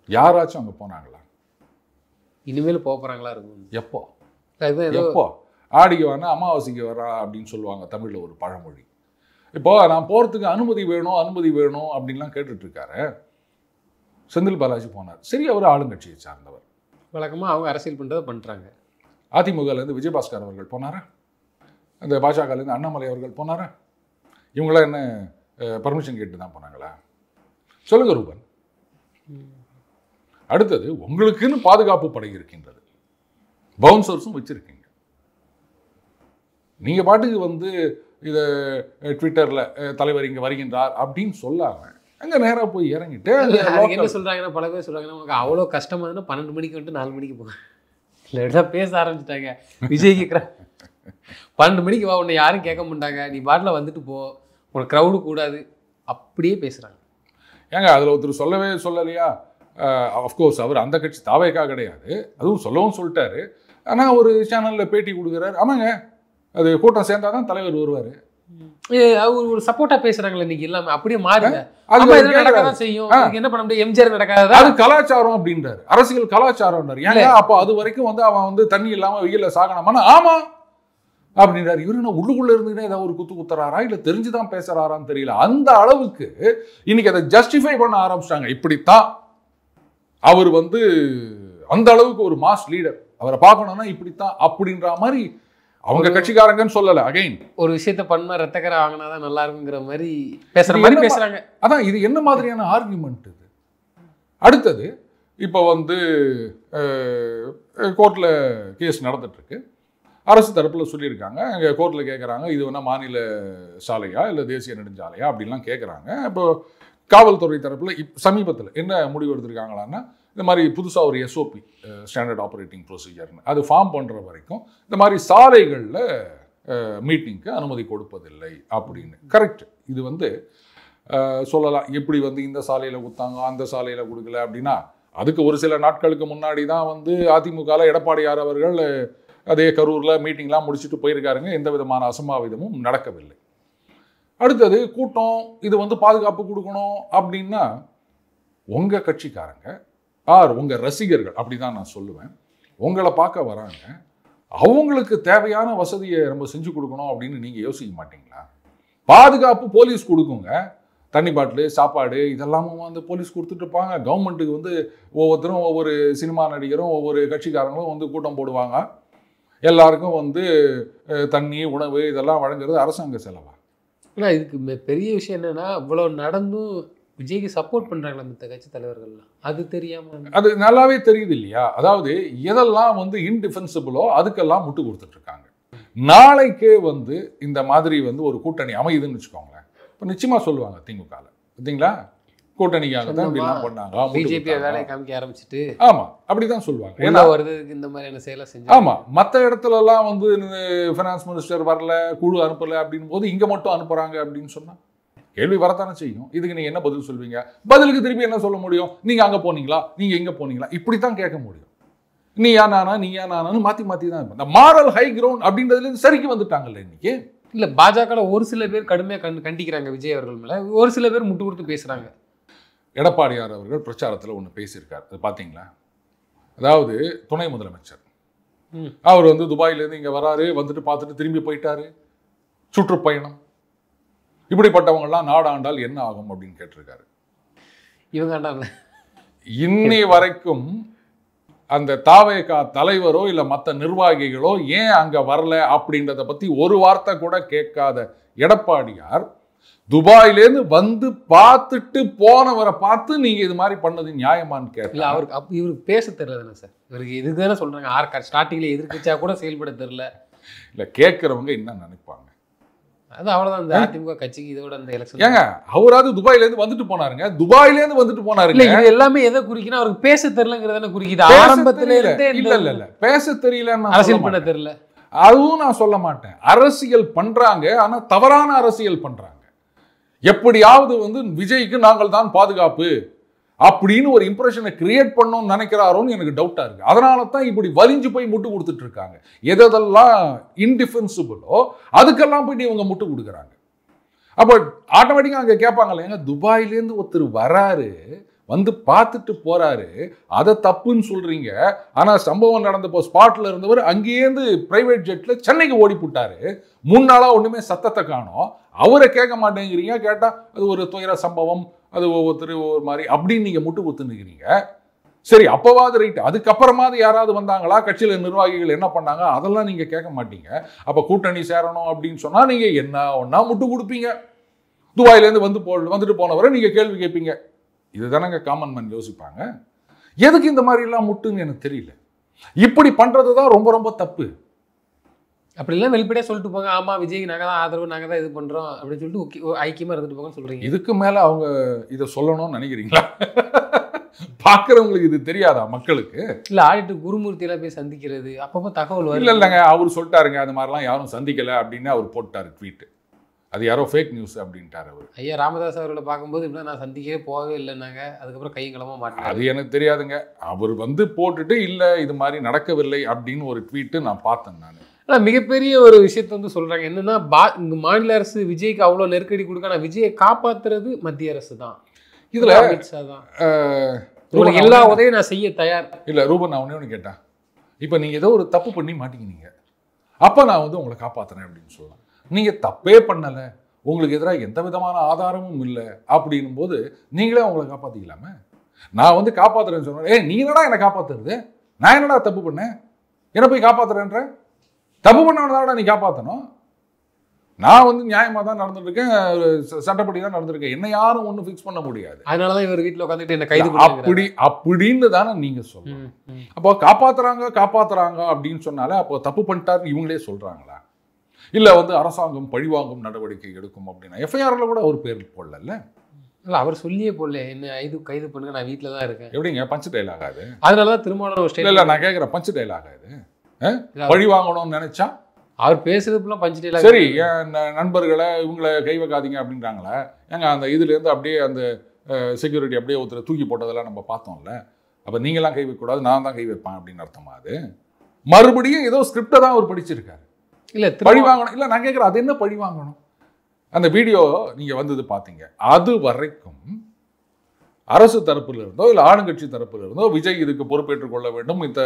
யாராச்சும் அங்கே போனாங்களா? இனிமேல் போகிறாங்களா இருக்கும். எப்போ ஆடிக்கு வேணா அமாவாசைக்கு வரா அப்படின்னு சொல்லுவாங்க தமிழில் ஒரு பழமொழி. இப்போ நான் போகிறதுக்கு அனுமதி வேணும் அப்படின்லாம் கேட்டுட்ருக்காரு. செந்தில் பாலாஜி போனார். சரி, அவர் ஆளுங்கட்சியை சார்ந்தவர். வழக்கமாக அவங்க அரசியல் பண்ணுறதை பண்ணுறாங்க. அதிமுகலேருந்து விஜயபாஸ்கர் அவர்கள் போனாரா? அந்த பாஜகலேருந்து அண்ணாமலை அவர்கள் போனாரா? இவங்களாம் என்ன பர்மிஷன் கேட்டு தான் போனாங்களா? சொல்லுங்க ரூபன். அடுத்தது, உங்களுக்குன்னு பாதுகாப்பு படை இருக்கின்றது, பவுன்சர்ஸும் வச்சிருக்கீங்க. நீங்கள் பாட்டுக்கு வந்து இதை ட்விட்டரில் தலைவர் இங்கே வருகின்றார் அப்படின்னு சொல்லாமல் அங்கே நேராக போய் இறங்கிட்டு என்ன சொல்கிறாங்கன்னா, பல பேர் சொல்கிறாங்கன்னா, உனக்கு அவ்வளோ கஷ்டமாதுன்னா 12 மணிக்கு வந்துட்டு 4 மணிக்கு போக இல்லை பேச ஆரம்பிச்சிட்டாங்க. விஜய் கேட்குறேன் 12 மணிக்கு வா, உன்னை யாரும் கேட்க மாட்டாங்க, நீ பாட்டில் வந்துட்டு போ, உனக்கு க்ரௌடு கூடாது, அப்படியே பேசுகிறாங்க. ஏங்க அதில் ஒருத்தர் சொல்லலையா? அஃப்கோர்ஸ் அவர் அந்த கட்சி தாவேக்கா கிடையாது, அதுவும் சொல்லவும் சொல்லிட்டாரு. ஆனால் ஒரு சேனலில் பேட்டி கொடுக்குறாரு. ஆமாங்க, அது கூட்டம் சேர்ந்தால் தான் தலைவர் வருவார். ஒரு சப்போர்ட்டா பேசுறாங்களே இன்னைக்கு எல்லாமே அப்படியே மாறுங்க. நடக்கதான் செய்யும். என்ன பண்ண முடியும்? எம்ஜிஆர் நடக்காதா? அது கலாச்சாரம் அப்படின்றாரு, அரசியல் கலாச்சாரம். ஏங்க அப்போ அது வரைக்கும் வந்து அவன் வந்து தண்ணி இல்லாம வெயில சாகனமான ஆமா அப்படின்றாரு. இவரு என்ன உள்ளுக்குள்ள இருந்துக்கிட்டே ஏதாவது ஒரு குத்துறாரா இல்ல தெரிஞ்சுதான் பேசுறாரான்னு தெரியல. அந்த அளவுக்கு இன்னைக்கு அதை ஜஸ்டிஃபை பண்ண ஆரம்பிச்சிட்டாங்க. இப்படித்தான் அவர் வந்து அந்த அளவுக்கு ஒரு மாஸ் லீடர், அவரை பார்க்கணும்னா இப்படித்தான் அப்படின்ற மாதிரி அவங்க கட்சிக்காரங்கன்னு சொல்லல. அகைன் ஒரு விஷயத்த பண்ணா ரத்தக்கரை வாங்கினாதான் நல்லா இருக்குங்கிற மாதிரி பேசுற மாதிரி பேசுறாங்க. அதான் இது என்ன மாதிரியான ஆர்குமெண்ட் இது? அடுத்தது இப்போ வந்து கோர்ட்டில் கேஸ் நடந்துட்டு இருக்கு. அரசு தரப்பில் சொல்லியிருக்காங்க, அங்கே கோர்ட்டில் கேட்குறாங்க, இது வேணா மாநில சாலையா இல்லை தேசிய நெடுஞ்சாலையா அப்படின்லாம் கேட்குறாங்க. இப்போ காவல்துறை தரப்பில் சமீபத்தில் என்ன முடிவு எடுத்திருக்காங்களான்னா, இந்த மாதிரி புதுசாக ஒரு எஸ்ஓபி, ஸ்டாண்டர்ட் ஆப்ரேட்டிங் ப்ரொசீஜர்னு அது ஃபார்ம் பண்ணுற வரைக்கும் இந்த மாதிரி சாலைகளில் மீட்டிங்க்கு அனுமதி கொடுப்பதில்லை அப்படின்னு. கரெக்ட். இது வந்து சொல்லலாம், எப்படி வந்து இந்த சாலையில் கொடுத்தாங்க அந்த சாலையில் கொடுக்கல அப்படின்னா, அதுக்கு ஒரு சில நாட்களுக்கு முன்னாடி தான் வந்து அதிமுகவில் எடப்பாடியார் அவர்கள் அதே கரூரில் மீட்டிங்லாம் முடிச்சுட்டு போயிருக்காருங்க. எந்த விதமான அசம்பாவிதமும் நடக்கவில்லை. அடுத்தது கூட்டம், இது வந்து பாதுகாப்பு கொடுக்கணும் அப்படின்னா உங்கள் கட்சிக்காரங்க உங்கள் ரசிகர்கள் அப்படி தான் நான் சொல்லுவேன், உங்களை பார்க்க வராங்க, அவங்களுக்கு தேவையான வசதியை நம்ம செஞ்சு கொடுக்கணும் அப்படின்னு நீங்கள் யோசிக்க மாட்டீங்களா? பாதுகாப்பு போலீஸ் கொடுக்குங்க, தண்ணி பாட்டிலு சாப்பாடு இதெல்லாமும் வந்து போலீஸ் கொடுத்துட்டு இருப்பாங்க. கவர்மெண்ட்டுக்கு வந்து ஒவ்வொருத்தரும் ஒவ்வொரு சினிமா நடிகரும் ஒவ்வொரு கட்சிக்காரங்களும் வந்து கூட்டம் போடுவாங்க. எல்லாருக்கும் வந்து தண்ணி உணவு இதெல்லாம் வழங்குறது அரசாங்க செலவா? ஆனால் இதுக்கு பெரிய விஷயம் என்னென்னா, இவ்வளோ நடந்தும் விஜய்க்கு சப்போர்ட் பண்ணுறாங்களா மற்ற கட்சி தலைவர்கள்லாம்? அது தெரியாமல் அது நல்லாவே தெரியுது இல்லையா? அதாவது எதெல்லாம் வந்து இன்டிஃபென்சிபிளோ அதுக்கெல்லாம் முட்டு கொடுத்துட்ருக்காங்க. நாளைக்கே வந்து இந்த மாதிரி வந்து ஒரு கூட்டணி அமையுதுன்னு வச்சுக்கோங்களேன், இப்போ நிச்சயமாக சொல்லுவாங்க திமுகவில், பார்த்தீங்களா கூட்டணிக்காக தான் இப்படிலாம் பண்ணாங்க, பிஜேபி வேலையை காமிக்க ஆரம்பிச்சுட்டு. ஆமாம், அப்படிதான் சொல்லுவாங்க. ஏன்னா வருதுக்கு இந்த மாதிரியான செயலை செஞ்சு. ஆமாம், மற்ற இடத்துலலாம் வந்து ஃபினான்ஸ் மினிஸ்டர் வரல, குழு அனுப்பலை அப்படின் போது இங்கே மட்டும் அனுப்புகிறாங்க அப்படின்னு சொன்னால் கேள்வி வரத்தானே செய்யும். இதுக்கு நீங்கள் என்ன பதில் சொல்வீங்க? பதிலுக்கு திருப்பி என்ன சொல்ல முடியும்? நீங்கள் அங்கே போனீங்களா, நீங்கள் எங்கே போனீங்களா, இப்படி தான் கேட்க முடியும். நீ ஏன் நானான்னு மாற்றி தான் இருப்பேன். இந்த மாரல் ஹை கிரவுண்ட் அப்படின்றதுலேருந்து சரிக்கு வந்துட்டாங்கல்ல இன்னைக்கு. இல்லை, பாஜகவில் ஒரு சில பேர் கடுமையாக கண்டிக்கிறாங்க விஜய் அவர்கள் மேலே, ஒரு சில பேர் முட்டு கொடுத்து பேசுகிறாங்க. எடப்பாடியார் அவர்கள் பிரச்சாரத்தில் ஒன்று பேசியிருக்கார், அது பார்த்தீங்களா? அதாவது துணை முதலமைச்சர் அவர் வந்து துபாயிலேருந்து இங்கே வராரு, வந்துட்டு பார்த்துட்டு திரும்பி போயிட்டாரு, சுற்றுப்பயணம். இப்படிப்பட்டவங்கெல்லாம் நாடாண்டால் என்ன ஆகும் அப்படின்னு கேட்டிருக்காரு. இவங்க ஆண்டாங்க இன்னி வரைக்கும் அந்த தாவேகா தலைவரோ இல்லை மற்ற நிர்வாகிகளோ ஏன் அங்கே வரல அப்படின்றத பற்றி ஒரு வார்த்தை கூட கேட்காத எடப்பாடியார் துபாயிலேருந்து வந்து பார்த்துட்டு போனவரை பார்த்து நீங்கள் இது மாதிரி பண்ணது நியாயமானு கேட்கல. அவருக்கு இவருக்கு பேச தெரியல சார். இவருக்கு இதுக்கு தானே சொல்கிறாங்க, ஸ்டார்டிங்கில் எதிர்க்கட்சியாக கூட செயல்பட தெரியல. இல்லை, கேட்குறவங்க என்ன நினைப்பாங்க? அது அவ்வளோதான். இந்த அதிமுக கட்சிக்கு இதோட அந்த எலெக்ஷன். ஏங்க அவராது துபாயிலேருந்து வந்துட்டு போனாருங்க, துபாயிலேருந்து வந்துட்டு போனாருங்க. இது எல்லாமே எதை குறிக்கினா அவருக்கு பேச தெரியலங்கிறத குறிக்குது. ஆரம்பத்துல இருந்தே இல்ல பேச தெரியலன்னு அரசியல் பண்ண தெரியல, அதுவும் நான் சொல்ல மாட்டேன். அரசியல் பண்றாங்க, ஆனா தவறான அரசியல் பண்றாங்க. எப்படியாவது வந்து விஜய்க்கு நாங்கள் தான் பாதுகாப்பு அப்படின்னு ஒரு இம்ப்ரெஷனை கிரியேட் பண்ணணும்னு நினைக்கிறாரோன்னு எனக்கு டவுட்டா இருக்கு. அதனால தான் இப்படி வலிஞ்சு போய் முட்டு கொடுத்துட்டு இருக்காங்க. எதெல்லாம் இன்டிஃபென்சிபிளோ அதுக்கெல்லாம் போயிட்டு இவங்க முட்டு கொடுக்குறாங்க. அப்போ ஆட்டோமேட்டிக்காக அங்கே கேட்பாங்கல்ல, ஏங்க துபாயிலேருந்து ஒருத்தர் வராரு, வந்து பார்த்துட்டு போறாரு, அதை தப்புன்னு சொல்றீங்க. ஆனா சம்பவம் நடந்தப்போ ஸ்பாட்ல இருந்தவர் அங்கேருந்து பிரைவேட் ஜெட்ல சென்னைக்கு ஓடி போட்டாரு. 3 நாளா ஒண்ணுமே சத்தத்தை காணோம். அவரை கேட்க மாட்டேங்கிறீங்க. கேட்டா அது ஒரு துயர சம்பவம், அது ஒவ்வொருத்தர் ஒவ்வொரு மாதிரி அப்படின்னு நீங்க முட்டு குத்துனுக்கிறீங்க. சரி, அப்பவாது ரைட். அதுக்கப்புறமாவது யாராவது வந்தாங்களா, கட்சியில நிர்வாகிகள் என்ன பண்ணாங்க, அதெல்லாம் நீங்க கேட்க மாட்டீங்க. அப்ப கூட்டணி சேரணும் அப்படின்னு சொன்னா நீங்க என்ன ஒன்னா முட்டு கொடுப்பீங்க. துபாயிலேருந்து வந்துட்டு போனவரை நீங்க கேள்வி கேட்பீங்க. இதுதானங்க காமன் மேன் யோசிப்பாங்க. எதுக்கு இந்த மாதிரி எல்லாம் முட்டுன்னு எனக்கு தெரியல. இப்படி பண்றதுதான் ரொம்ப ரொம்ப தப்பு. அப்படிலாம் வெளிப்படையா சொல்லிட்டு போங்க, ஆமா விஜய்க்கு நாங்க தான் ஆதரவு, நாங்க தான் இது பண்றோம் அப்படின்னு சொல்லிட்டு ஐக்கியமா இருந்துட்டு போங்கன்னு சொல்றீங்க. இதுக்கு மேல அவங்க இதை சொல்லணும்னு நினைக்கிறீங்களா? பாக்குறவங்களுக்கு இது தெரியாதா மக்களுக்கு? இல்ல ஆடிட்டர் குருமூர்த்தி எல்லாம் போய் சந்திக்கிறது, அப்பப்போ தகவல் இல்ல இல்லைங்க, அவர் சொல்லிட்டாருங்க அது மாதிரிலாம் யாரும் சந்திக்கல அப்படின்னு அவர் போட்டாரு ட்வீட். அது யாரோ ஃபேக் நியூஸ் அப்படின்ட்டார் அவர். ஐயா ராமதாஸ் அவர்களை பார்க்கும்போது இப்படி நான் சந்திக்கவே போகவே இல்லைன்னாங்க. அதுக்கப்புறம் கையங்களமா மாட்டேன். அது எனக்கு தெரியாதுங்க. அவர் வந்து போட்டுட்டு இல்ல இது மாதிரி நடக்கவில்லை அப்படின்னு ஒரு ட்வீட் நான் பார்த்தேன் நான். ஆனால் மிகப்பெரிய ஒரு விஷயத்த வந்து சொல்றாங்க என்னன்னா, இங்க மாநில அரசு விஜய்க்கு அவ்வளோ நெருக்கடி கொடுக்க, நான் விஜயை காப்பாத்துறது மத்திய அரசு தான், இதுல அமித்ஷா தான், உங்களுக்கு எல்லா உதவியும் நான் செய்ய தயார். இல்ல ரூபன், நான் ஒண்ணு கேட்டேன். இப்ப நீங்க ஏதோ ஒரு தப்பு பண்ணி மாட்டீங்க, அப்ப நான் வந்து உங்களை காப்பாத்துறேன் அப்படின்னு சொல்லலாம். நீங்க தப்பே பண்ணல, உங்களுக்கு எதிராக எந்த விதமான ஆதாரமும் இல்லை அப்படின்னும் போது நீங்களே உங்களை காப்பாத்திக்கலாமே. நான் வந்து காப்பாத்துறேன்னு சொன்னேன், நீ என்னடா என்னை காப்பாத்துறது, நான் என்னடா தப்பு பண்ணேன், என்ன போய் காப்பாத்துறேன்ற? தப்பு பண்ணவனதாடா நீ காப்பாற்றணும். நான் வந்து நியாயமாக தான் நடந்துருக்கேன், சட்டப்படி தான் நடந்திருக்கேன், என்ன யாரும் ஒன்றும் ஃபிக்ஸ் பண்ண முடியாது. அதனாலதான் இவர் வீட்டில் உட்காந்துட்டு என்ன கைது அப்படின்னு தானே நீங்க சொல்லணும். அப்போ காப்பாத்துறாங்க அப்படின்னு சொன்னாலே அப்போ தப்பு பண்ணிட்டாருன்னு இவங்களே சொல்றாங்களா? இல்ல வந்து அரசாங்கம் பழிவாங்கும் நடவடிக்கை எடுக்கும் அப்படின்னா எஃப்ஐஆர்ல கூட ஒரு பேர் போடல. இல்ல அவர் சொல்லியே போடல, என்ன கைது பண்ணுங்க, நான் வீட்டில் தான் இருக்கேன். எப்படிங்க பஞ்சு டைலாக் ஆகுது? அதனாலதான் திருமாவளவன் இல்ல நான் கேட்குறேன், பஞ்சு டைலாக் ஆகுது? பழி வாங்கணும்னு நினைச்சா அவர் பேசுறதுலாம் பஞ்சு டைலாக். சரி, என் நண்பர்களை இவங்களை கை வைக்காதீங்க அப்படின்றாங்களே, ஏங்க அந்த இதுலேருந்து அப்படியே அந்த செக்யூரிட்டி அப்படியே ஒருத்தர் தூக்கி போட்டதெல்லாம் நம்ம பார்த்தோம்ல. அப்போ நீங்களாம் கை வைக்கக்கூடாது, நான் தான் கை வைப்பேன் அப்படின்னு அர்த்தமா? அது மறுபடியும் ஏதோ ஸ்கிரிப்டை தான் அவர் படிச்சிருக்காரு. இல்லை பழி வாங்கணும். இல்லை நான் கேட்குறேன், அது என்ன பழி வாங்கணும்? அந்த வீடியோ நீங்கள் வந்தது பார்த்தீங்க, அது வரைக்கும் அரசு தரப்பில் இருந்தோ இல்லை ஆளுங்கட்சி தரப்பில் இருந்தோ விஜய் இதுக்கு பொறுப்பேற்றுக் கொள்ள வேண்டும், இந்த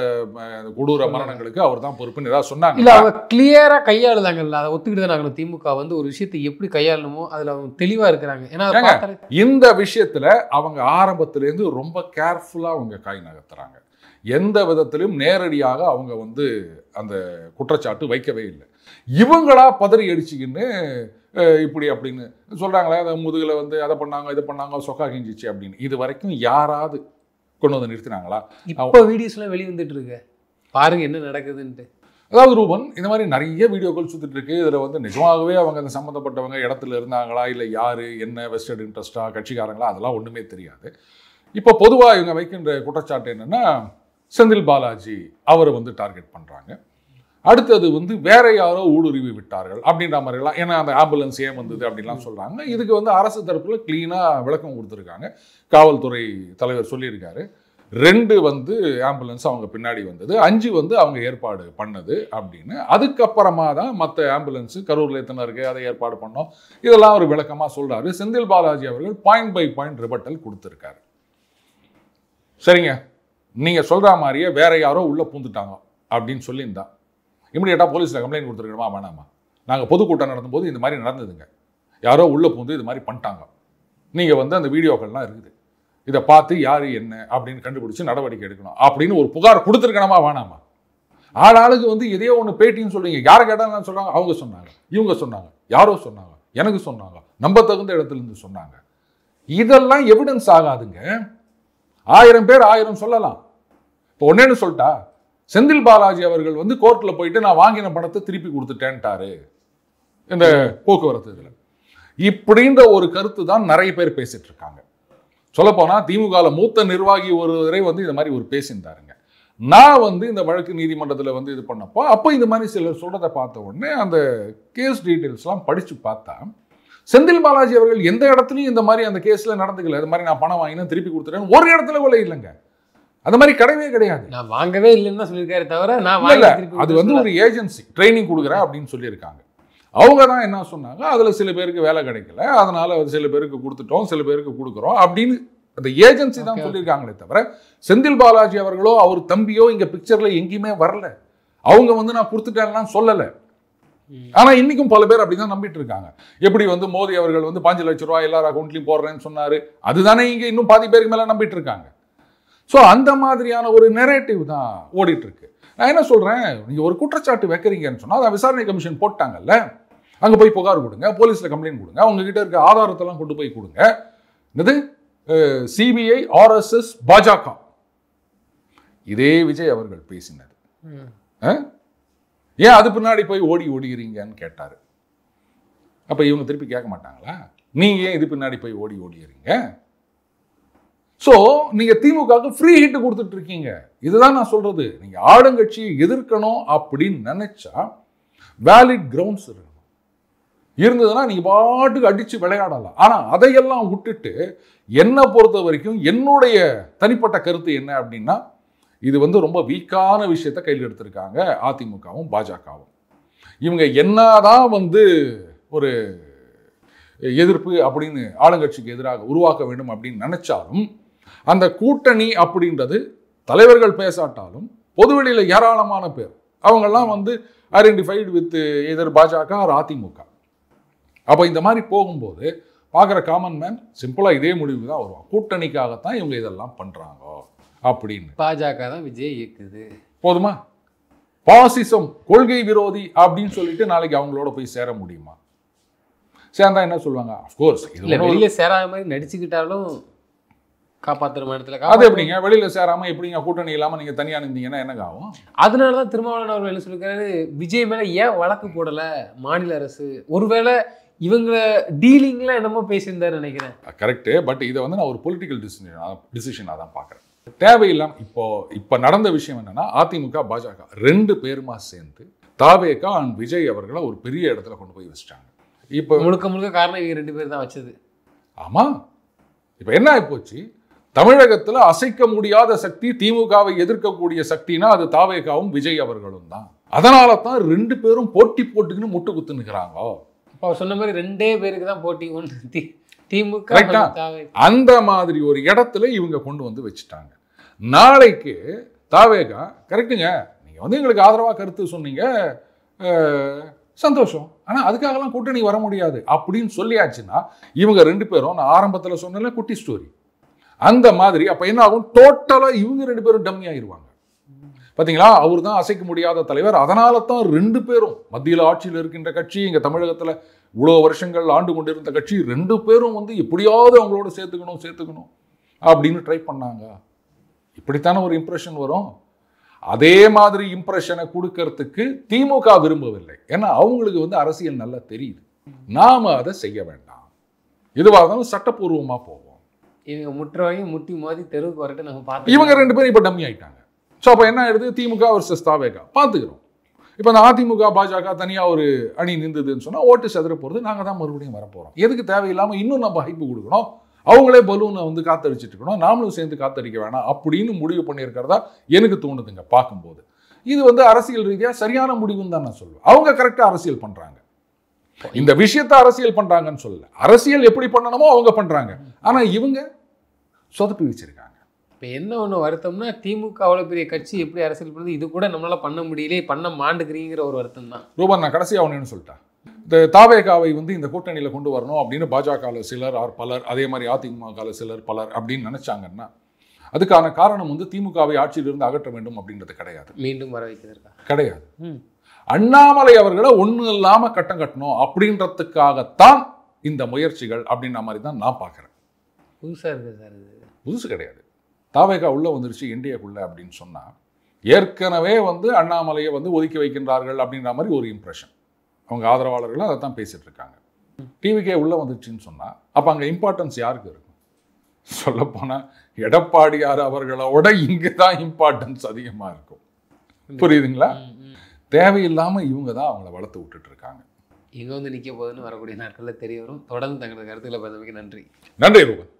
கொடூர மரணங்களுக்கு அவர் தான் பொறுப்புன்னு ஏதாவது சொன்னாங்க? இல்லை, அவங்க கிளியரா கையாளுதாங்கல்ல, அதை ஒத்துக்கிட்டு தான் திமுக வந்து ஒரு விஷயத்தை எப்படி கையாளணுமோ அதில் அவங்க தெளிவாக இருக்கிறாங்க. ஏன்னா இந்த விஷயத்தில் அவங்க ஆரம்பத்திலேருந்து ரொம்ப கேர்ஃபுல்லாக அவங்க காய் நகர்த்துறாங்க. எந்த விதத்திலும் நேரடியாக அவங்க வந்து அந்த குற்றச்சாட்டு வைக்கவே இல்லை. இவங்களா பதறி அடிச்சுக்கின்னு இப்படி அப்படின்னு சொல்றாங்களே, அதை முதுகுல வந்து அதை பண்ணாங்க இதை பண்ணாங்க சொக்கா கிஞ்சிச்சு அப்படின்னு. இது வரைக்கும் யாராவது கொண்டு வந்து நிறுத்தினாங்களா? இப்போ வீடியோஸ்லாம் வெளியே வந்துட்டு இருக்கு, பாருங்க என்ன நடக்குதுன்ட்டு. அதாவது ரூபன், இந்த மாதிரி நிறைய வீடியோக்கள் சுத்திட்டு இருக்கு. இதுல வந்து நிஜமாகவே அவங்க அந்த சம்மந்தப்பட்டவங்க இடத்துல இருந்தாங்களா, இல்லை யாரு என்ன வெஸ்டட் இன்ட்ரெஸ்டா கட்சிக்காரங்களா, அதெல்லாம் ஒண்ணுமே தெரியாது. இப்போ பொதுவா இவங்க வைக்கின்ற குற்றச்சாட்டு என்னன்னா, செந்தில் பாலாஜி அவரை வந்து டார்கெட் பண்றாங்க. அடுத்தது வந்து வேற யாரோ ஊடுருவி விட்டார்கள் அப்படின்ற மாதிரிலாம், ஏன்னா அந்த ஆம்புலன்ஸ் ஏன் வந்தது அப்படின்லாம் சொல்றாங்க. இதுக்கு வந்து அரசு தரப்புல கிளீனா விளக்கம் கொடுத்துருக்காங்க. காவல்துறை தலைவர் சொல்லியிருக்காரு, 2 வந்து ஆம்புலன்ஸ் அவங்க பின்னாடி வந்தது, 5 வந்து அவங்க ஏற்பாடு பண்ணது அப்படின்னு. அதுக்கப்புறமா தான் மற்ற ஆம்புலன்ஸ் கரூர்ல எத்தனை இருக்கு அதை ஏற்பாடு பண்ணோம், இதெல்லாம் ஒரு விளக்கமா சொல்றாரு. செந்தில் பாலாஜி அவர்கள் பாயிண்ட் பை பாயிண்ட் ரிபட்டல் கொடுத்துருக்காரு. சரிங்க, நீங்க சொல்ற மாதிரியே வேற யாரோ உள்ள பூந்துட்டாங்க அப்படின்னு சொல்லியிருந்தா இமிடியேட்டாக போலீஸில் கம்ப்ளைண்ட் கொடுத்துருக்கணுமா வேணாமா? நாங்கள் பொதுக்கூட்டம் நடந்தும்போது இந்த மாதிரி நடந்ததுங்க, யாரோ உள்ளே பூந்து இது மாதிரி பண்ணிட்டாங்க, நீங்கள் வந்து அந்த வீடியோக்கள்லாம் இருக்குது, இதை பார்த்து யார் என்ன அப்படின்னு கண்டுபிடிச்சி நடவடிக்கை எடுக்கணும் அப்படின்னு ஒரு புகார் கொடுத்துருக்கணுமா வேணாமா? ஆளாளுக்கு வந்து எதையோ ஒன்று பேட்டின்னு சொல்லுவீங்க. யாரை கேட்டாலும் சொல்கிறாங்க, அவங்க சொன்னாங்க, இவங்க சொன்னாங்க, யாரோ சொன்னாங்க, எனக்கு சொன்னாங்க, நம்ப தகுந்த இடத்துலேருந்து சொன்னாங்க. இதெல்லாம் எவிடன்ஸ் ஆகாதுங்க. 1000 பேர் 1000 சொல்லலாம். இப்போ ஒன்னேன்னு சொல்லிட்டா, செந்தில் பாலாஜி அவர்கள் வந்து கோர்ட்ல போயிட்டு நான் வாங்கின பணத்தை திருப்பி கொடுத்துட்டேன்ட்டாரு இந்த போக்குவரத்து இதில். இப்படின்ற ஒரு கருத்து தான் நிறைய பேர் பேசிட்டு இருக்காங்க. சொல்லப்போனா திமுக மூத்த நிர்வாகி ஒருவரை வந்து இந்த மாதிரி ஒரு பேசியிருந்தாருங்க. நான் வந்து இந்த வழக்கு நீதிமன்றத்தில் வந்து இது பண்ணப்போ அப்போ இந்த மாதிரி சிலர் சொல்றதை பார்த்த உடனே அந்த கேஸ் டீட்டெயில்ஸ்லாம் படித்து பார்த்தா செந்தில் பாலாஜி அவர்கள் எந்த இடத்துலையும் இந்த மாதிரி அந்த கேஸ்ல நடந்துக்கல. இது மாதிரி நான் பணம் வாங்கினா திருப்பி கொடுத்துட்டேன் ஒரு இடத்துல கூட இல்லைங்க. அந்த மாதிரி கிடையவே கிடையாது. நான் வாங்கவே இல்லைன்னு தான் சொல்லியிருக்காரு தவிர நான் இல்ல அது வந்து ஒரு ஏஜென்சி ட்ரைனிங் கொடுக்குறேன் அப்படின்னு சொல்லியிருக்காங்க. அவங்க தான் என்ன சொன்னாங்க, அதுல சில பேருக்கு வேலை கிடைக்கல, அதனால சில பேருக்கு கொடுத்துட்டோம், சில பேருக்கு கொடுக்குறோம் அப்படின்னு அந்த ஏஜென்சி தான் சொல்லியிருக்காங்களே தவிர செந்தில் பாலாஜி அவர்களோ அவர் தம்பியோ இங்க பிக்சர்ல எங்கேயுமே வரல. அவங்க வந்து நான் கொடுத்துட்டேன்லாம் சொல்லலை. ஆனா இன்னைக்கும் பல பேர் அப்படிதான் நம்பிட்டு இருக்காங்க. எப்படி வந்து மோடி அவர்கள் வந்து 5 லட்சம் ரூபாய் எல்லார் அக்கௌண்ட்லயும் போடுறேன்னு சொன்னாரு, அதுதானே இங்க இன்னும் பாதி பேருக்கு மேல நம்பிட்டு இருக்காங்க. ஸோ அந்த மாதிரியான ஒரு நெரேட்டிவ் தான் ஓடிட்டு இருக்கு. நான் என்ன சொல்றேன், நீங்க ஒரு குற்றச்சாட்டு வைக்கிறீங்கன்னு சொன்னா அதை விசாரணை கமிஷன் போட்டாங்கல்ல, அங்க போய் புகார் கொடுங்க, போலீஸ்ல கம்ப்ளைண்ட் கொடுங்க, உங்ககிட்ட இருக்க ஆதாரத்தெல்லாம் கொண்டு போய் கொடுங்க. என்னது சிபிஐ, RSS, பாஜக இதே விஜய் அவர்கள் பேசினது. ஏன் அது பின்னாடி போய் ஓடுகிறீங்கன்னு கேட்டாரு. அப்ப இவங்க திருப்பி கேட்க மாட்டாங்களா, நீங்க ஏன் இது பின்னாடி போய் ஓடுகிறீங்க? சோ நீங்க திமுகவுக்கு ஃப்ரீ ஹிட் கொடுத்துட்டு இருக்கீங்க. இதுதான் நான் சொல்றது. நீங்க ஆளுங்கட்சியை எதிர்க்கணும் அப்படின்னு நினைச்சா வேலிட் கிரவுண்ட்ஸ் இருக்கணும். இருந்ததுன்னா நீங்க பாட்டுக்கு அடிச்சு விளையாடலாம். ஆனா அதையெல்லாம் விட்டுட்டு என்னை பொறுத்த வரைக்கும் என்னுடைய தனிப்பட்ட கருத்து என்ன அப்படின்னா, இது வந்து ரொம்ப வீக்கான விஷயத்தை கையில் எடுத்திருக்காங்க அதிமுகவும் பாஜகவும். இவங்க என்னதான் வந்து ஒரு எதிர்ப்பு அப்படின்னு ஆளுங்கட்சிக்கு எதிராக உருவாக்க வேண்டும் அப்படின்னு நினைச்சாலும் அந்த கூட்டணி அப்படின்றது தலைவர்கள் பேசாட்டாலும் பொதுவெளியில ஏராளமான பேர் அவங்கெல்லாம் வந்து ஐடென்டிஃபைடு வித் எதிர் பாஜக ஆர் அதிமுக. அப்போ இந்த மாதிரி போகும்போது பார்க்குற காமன் மேன் சிம்பிளா இதே முடிவு தான் வருவான், கூட்டணிக்காகத்தான் இவங்க இதெல்லாம் பண்றாங்க அப்படின்னு. பாஜக தான் விஜய் இயக்குது. போதுமா? பாசிசம் கொள்கை விரோதி அப்படின்னு சொல்லிட்டு நாளைக்கு அவங்களோட போய் சேர முடியுமா? சேர்ந்தா என்ன சொல்லுவாங்க? அஃப்கோர்ஸ் இல்ல வெளியில சேராத மாதிரி நடிச்சுக்கிட்டாலும் காப்பாத்துற இடத்துல அது எப்படிங்க வெளியில சேராம எப்படிங்க கூட்டணி இல்லாம நீங்க தனியா இருந்தீங்கன்னா என்னங்க ஆகும்? அதனாலதான் திருமாவளவன் அவர்கள் என்ன சொல்லிருக்காரு, விஜய் மேல ஏன் வழக்கு போடல மாநில அரசு? ஒருவேளை இவங்க டீலிங்ல என்னமோ பேசியிருந்தாரு நினைக்கிறேன். கரெக்ட். பட் இதை வந்து நான் ஒரு பொலிட்டிக்கல் டிசிஷனாக தான் பார்க்குறேன். தேவையில்லாம இப்போ நடந்த விஷயம் என்னன்னா, அதிமுக பாஜக 2 பேருமா சேர்ந்து தாவேகா அண்ட் விஜய் அவர்களை ஒரு பெரிய இடத்துல கொண்டு போய் வச்சுட்டாங்க. இப்போ முழுக்க காரணம் இவங்க 2 பேர் தான் வச்சது. ஆமா, இப்போ என்ன ஆயிப்போச்சு, தமிழகத்துல அசைக்க முடியாத சக்தி திமுகவை எதிர்க்கக்கூடிய சக்தினா அது தாவேகாவும் விஜய் அவர்களும் தான். அதனால தான் 2 பேரும் போட்டி போட்டுக்கின்னு முட்டு குத்து நிற்கிறாங்க. அப்போ அவர் சொன்ன மாதிரி 2 பேருக்கு தான் போட்டி, ஒன்று திமுக. அந்த மாதிரி ஒரு இடத்துல இவங்க கொண்டு வந்து வச்சுட்டாங்க. நாளைக்கு தாவேகா கரெக்டுங்க, நீங்க வந்து எங்களுக்கு ஆதரவா கருத்து சொன்னீங்க, சந்தோஷம், ஆனா அதுக்காகலாம் கூட்டணி வர முடியாது அப்படின்னு சொல்லியாச்சுன்னா இவங்க 2 பேரும், நான் ஆரம்பத்தில் சொன்னல குட்டி ஸ்டோரி, அந்த மாதிரி அப்ப என்ன ஆகும், டோட்டலா இவங்க 2 பேரும் டம்மி ஆயிருவாங்க. பாத்தீங்களா, அவர் தான் அசைக்க முடியாத தலைவர். அதனால தான் 2 பேரும் மத்தியில் ஆட்சியில் இருக்கின்ற கட்சி, இங்க தமிழகத்துல இவ்வளவு வருஷங்கள் ஆண்டு கொண்டிருந்த கட்சி, 2 பேரும் வந்து எப்படியாவது அவங்களோட சேர்த்துக்கணும் அப்படின்னு ட்ரை பண்ணாங்க. இப்படித்தானே ஒரு இம்ப்ரெஷன் வரும். அதே மாதிரி இம்ப்ரெஷனை கொடுக்கறதுக்கு திமுக விரும்பவில்லை. ஏன்னா அவங்களுக்கு வந்து அரசியல் நல்லா தெரியுது, நாம அதை செய்ய வேண்டாம், இதுவாக இருந்தாலும் சட்டப்பூர்வமா போவோம். இவங்க முற்றவாங்கி முட்டி மோதி தெருவுக்கு வரட்டு நம்ம பார்த்து இவங்க 2 பேரும் இப்ப டம்மி ஆயிட்டாங்க. ஸோ அப்போ என்ன ஆயிடுது, திமுக வர்சஸ் தாவேகா பார்த்துக்கிறோம். இப்போ அந்த அதிமுக பாஜக தனியாக ஒரு அணி நின்றுதுன்னு சொன்னால் ஓட்டு செதற போகிறது, நாங்கள் தான் மறுபடியும் வரப்போகிறோம். எதுக்கு தேவையில்லாமல் இன்னும் நம்ம ஹைப்பு கொடுக்கணும், அவங்களே பலூனை வந்து காத்தடிச்சிட்டு இருக்கணும், நாமளும் சேர்ந்து காத்தடிக்க வேணாம் அப்படின்னு முடிவு பண்ணியிருக்கிறதா எனக்கு தோணுதுங்க பார்க்கும்போது. இது வந்து அரசியல் ரீதியாக சரியான முடிவுன்னு தான் நான் சொல்லுவேன். அவங்க கரெக்டாக அரசியல் பண்ணுறாங்க, இந்த விஷயத்தை அரசியல் பண்ணுறாங்கன்னு சொல்லல, அரசியல் எப்படி பண்ணணுமோ அவங்க பண்ணுறாங்க. ஆனால் இவங்க சொதப்பி வச்சிருக்காங்க. இப்போ என்ன ஒன்று வருத்தம்னா, திமுக அவ்வளோ பெரிய கட்சி எப்படி அரசியல் பண்ணுறது, இது கூட நம்மளால பண்ண முடியல, பண்ண மாண்டுக்கிறீங்கிற ஒரு வருத்தம் தான். ரூபா, நான் கடைசியாக ஒன்றுன்னு சொல்லிட்டேன், இந்த தாவேகாவை வந்து இந்த கூட்டணியில் கொண்டு வரணும் அப்படின்னு பாஜகவில் சிலர் பலர், அதே மாதிரி அதிமுகவில் சிலர் பலர் அப்படின்னு நினைச்சாங்கன்னா அதுக்கான காரணம் வந்து திமுகவை ஆட்சியிலிருந்து அகற்ற வேண்டும் அப்படின்றது கிடையாது, மீண்டும் வர வைக்கிறதுக்கா கிடையாது. அண்ணாமலை அவர்களை ஒன்றும் இல்லாமல் கட்டம் கட்டணும் அப்படின்றதுக்காகத்தான் இந்த முயற்சிகள் அப்படின்ற மாதிரி தான் நான் பார்க்குறேன். புதுசாக இருக்குது சார், இது புதுசு கிடையாது. தாவேகா உள்ள வந்துருச்சு என்டிஏக்குள்ள அப்படின்னு சொன்னா ஏற்கனவே வந்து அண்ணாமலையை வந்து ஒதுக்கி வைக்கின்றார்கள் அப்படின்ற மாதிரி ஒரு இம்ப்ரெஷன், அவங்க ஆதரவாளர்கள் அதை தான் பேசிட்டு இருக்காங்க. டிவிகே உள்ள வந்துருச்சுன்னு சொன்னா அப்ப அங்க இம்பார்ட்டன்ஸ் யாருக்கு இருக்கும்? சொல்லப்போனா எடப்பாடியார் அவர்களோட இங்கதான் இம்பார்ட்டன்ஸ் அதிகமா இருக்கும். புரியுதுங்களா? தேவையில்லாம இவங்க தான் அவங்கள வளர்த்து விட்டுட்டு இருக்காங்க. எங்கே வந்து நிற்க போகுதுன்னு வரக்கூடிய நாட்களில் தெரிய வரும். தொடர்ந்து தங்களது கருத்துக்களை பகிர்ந்தமைக்கு நன்றி. நன்றி ரூபன்.